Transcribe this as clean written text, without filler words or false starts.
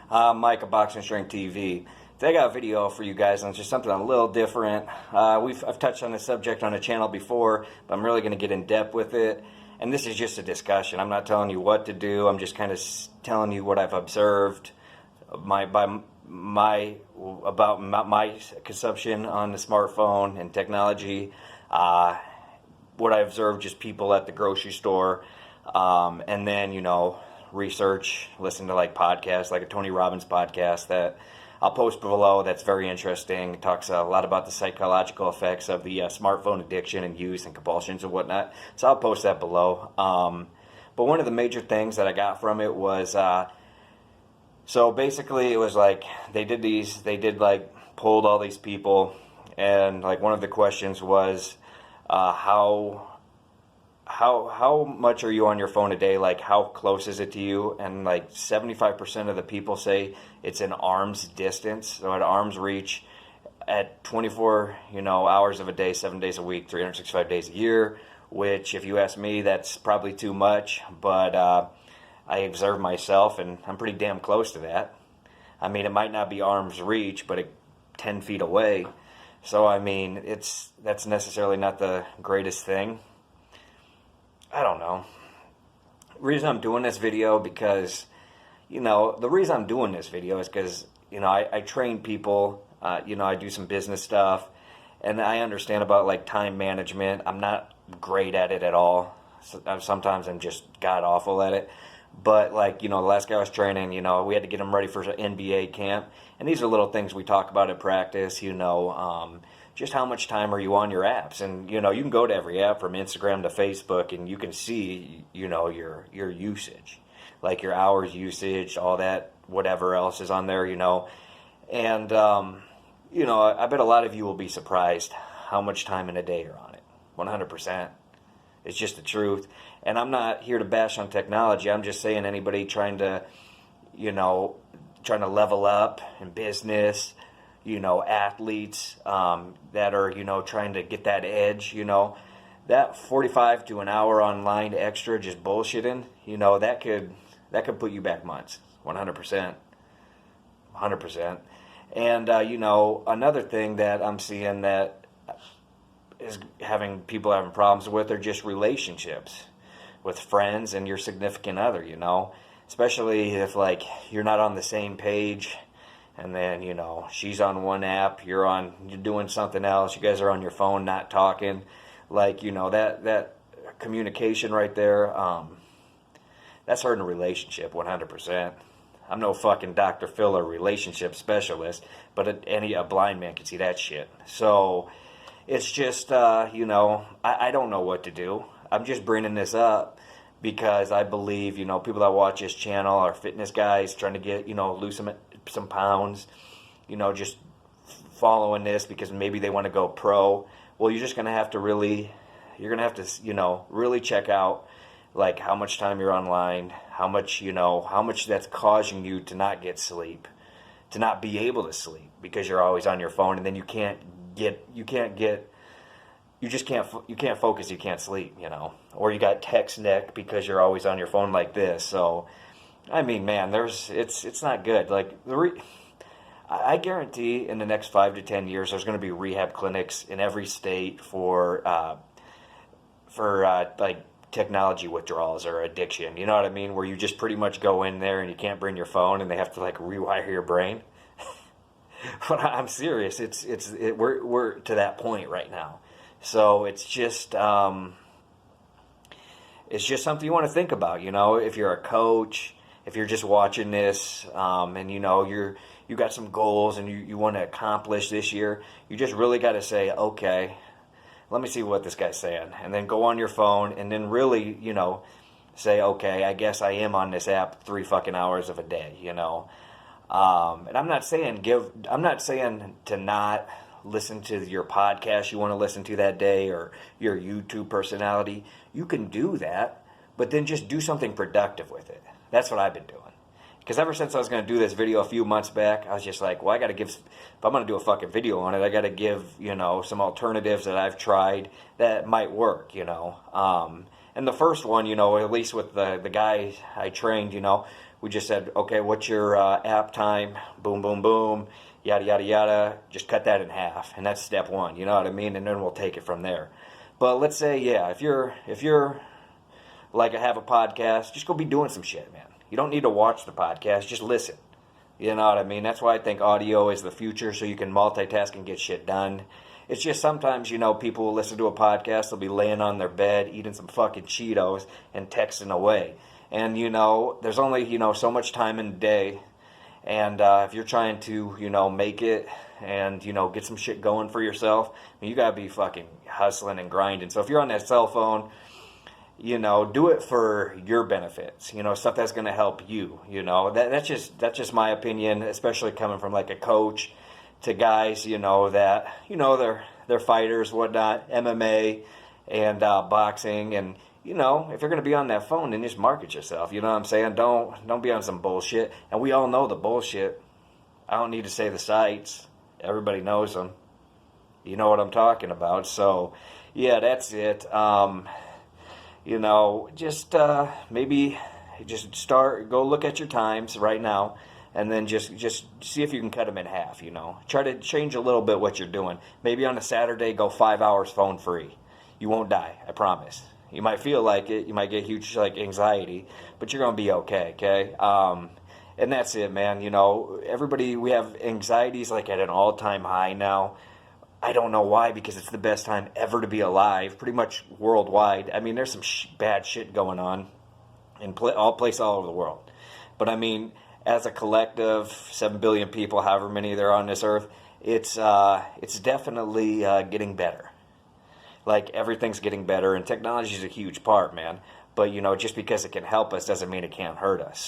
Mike of Boxing Strength TV. Today I got a video for you guys on just something a little different. I've touched on this subject on the channel before, but I'm really going to get in depth with it. And this is just a discussion. I'm not telling you what to do. I'm just kind of telling you what I've observed, about my consumption on the smartphone and technology. What I observed, just people at the grocery store, and then research, listen to like podcasts, like a Tony Robbins podcast that I'll post below. That's very interesting. It talks a lot about the psychological effects of the smartphone addiction and use and compulsions and whatnot. So I'll post that below. But one of the major things that I got from it was, so basically it was like they polled all these people, and like one of the questions was, how much are you on your phone a day? Like, how close is it to you? And like 75% of the people say it's an arm's distance, so at arm's reach, at 24 hours of a day, 7 days a week, 365 days a year. Which, if you ask me, that's probably too much. But I observe myself, and I'm pretty damn close to that. I mean, it might not be arm's reach, but 10 feet away. So I mean, that's necessarily not the greatest thing. I don't know. The reason I'm doing this video because, the reason I'm doing this video is because, I train people, I do some business stuff, and I understand about like time management. I'm not great at it at all. Sometimes I'm just god awful at it. But like, the last guy I was training, we had to get him ready for an NBA camp. And these are little things we talk about at practice, just how much time are you on your apps? And, you can go to every app from Instagram to Facebook and you can see, your usage, like your hours usage, all that, whatever else is on there, And, I bet a lot of you will be surprised how much time in a day you're on it. 100%. It's just the truth. And I'm not here to bash on technology. I'm just saying anybody trying to level up in business, athletes that are, trying to get that edge, that 45 to an hour online extra just bullshitting, that could put you back months, 100%. 100%. And, another thing that I'm seeing that is people having problems with are just relationships with friends and your significant other, especially if like you're not on the same page. And then, she's on one app, you're doing something else, you guys are on your phone not talking. Like, that communication right there, that's hurting a relationship 100%. I'm no fucking Dr. Phil or relationship specialist, but a blind man can see that shit. So it's just, I don't know what to do. I'm just bringing this up because I believe, people that watch this channel are fitness guys trying to get, lose some pounds, just following this because maybe they want to go pro. Well, you're just going to have to really check out like how much time you're online, how much that's causing you to not get sleep, to not be able to sleep because you're always on your phone, and then you can't focus, you can't sleep, or you got text neck because you're always on your phone like this. So I mean, man, it's not good. Like I guarantee in the next 5 to 10 years, there's going to be rehab clinics in every state for like technology withdrawals or addiction. You know what I mean? Where you just pretty much go in there and you can't bring your phone, and they have to like rewire your brain. But I'm serious. We're to that point right now. So it's just something you want to think about. If you're a coach, if you're just watching this, and you got some goals and you want to accomplish this year, you just really got to say, okay, let me see what this guy's saying, and then go on your phone and then really, say, okay, I guess I am on this app 3 fucking hours of a day, And I'm not saying to not listen to your podcast you want to listen to that day or your YouTube personality. You can do that, but then just do something productive with it. That's what I've been doing. Because ever since I was going to do this video a few months back, I was just like, well, I got to give, if I'm going to do a fucking video on it, I got to give, some alternatives that I've tried that might work, And the first one, at least with the guy I trained, We just said, okay, what's your app time? Boom, boom, boom, yada, yada, yada. Just cut that in half. And that's step one, you know what I mean? And then we'll take it from there. But let's say, yeah, if you're like I have a podcast, just go be doing some shit, man. You don't need to watch the podcast, just listen. You know what I mean? That's why I think audio is the future, so you can multitask and get shit done. It's just sometimes, you know, people will listen to a podcast, they'll be laying on their bed, eating some fucking Cheetos, and texting away. And, you know, there's only, you know, so much time in the day. And if you're trying to, you know, make it and, you know, get some shit going for yourself, I mean, you got to be fucking hustling and grinding. So if you're on that cell phone, you know, do it for your benefits, you know, stuff that's going to help you, you know. That's just my opinion, especially coming from like a coach to guys, you know, that, you know, they're fighters, whatnot, MMA and boxing. And, you know, if you're going to be on that phone, then just market yourself, you know what I'm saying? Don't be on some bullshit. And we all know the bullshit. I don't need to say the sites. Everybody knows them. You know what I'm talking about. So, yeah, that's it. You know, just maybe just go look at your times right now, and then just see if you can cut them in half, you know. Try to change a little bit what you're doing. Maybe on a Saturday, go 5 hours phone free. You won't die, I promise. You might feel like it. You might get huge like anxiety, but you're going to be okay, okay? And that's it, man. You know, we have anxieties like at an all-time high now. I don't know why, because it's the best time ever to be alive, pretty much worldwide. I mean, there's some bad shit going on in all over the world. But I mean, as a collective, 7 billion people, however many there are on this earth, it's definitely getting better. Like, everything's getting better, and technology is a huge part, man. But, you know, just because it can help us doesn't mean it can't hurt us.